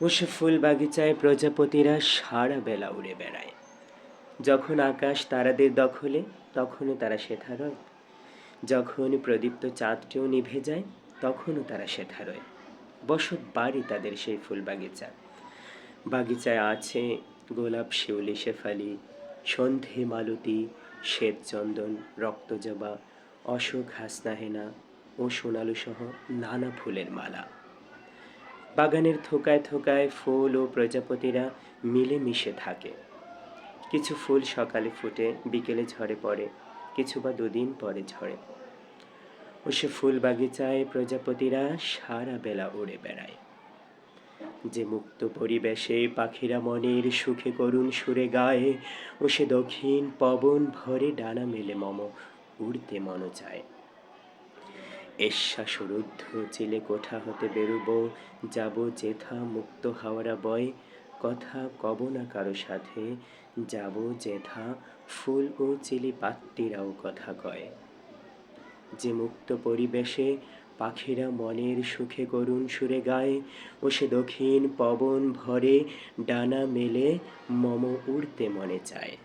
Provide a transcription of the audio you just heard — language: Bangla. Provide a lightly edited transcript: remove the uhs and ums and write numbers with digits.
ও সে ফুল বাগিচায় প্রজাপতিরা সারা বেলা উড়ে বেড়ায়। যখন আকাশ তারাদের দখলে, তখনও তারা সেথা রয়। যখন প্রদীপ্ত চাঁদটিও নিভে যায়, তখনও তারা সেথা রয়। বসত বাড়ি তাদের সেই ফুল বাগিচা। বাগিচায় আছে গোলাপ, শিউলি, শেফালি, সন্ধে মালতী, শ্বেতচন্দন, রক্তজবা, অশোক, হাসনাহেনা ও সোনালু সহ নানা ফুলের মালা। বাগানের থোকায় থোকায় ফুল ও প্রজাপতিরা মিলেমিশে থাকে। কিছু ফুল সকালে ফুটে বিকেলে ঝরে পড়ে, কিছু বা দুদিন পরে ঝরে। ও সে ফুল বাগিচায় প্রজাপতিরা সারা বেলা উড়ে বেড়ায়। যে মুক্ত পরিবেশে পাখিরা মনের সুখে করুণ সুরে গায়, ও সে দক্ষিণ পবন ভরে ডানা মেলে মম উড়তে মন চায়। এষ্যাসরুদ্ধ চিলে কোঠা হতে বেরুব, যাব যেথা মুক্ত হাওয়ারা বয়, কথা কব না কারো সাথে, যাব যেথা ফুল ও চিলি পাত্রীরাও কথা কয়। যে মুক্ত পরিবেশে পাখিরা মনের সুখে করুণ সুরে গায়, ও সে দক্ষিণ পবন ভরে ডানা মেলে মম উড়তে মনে চায়।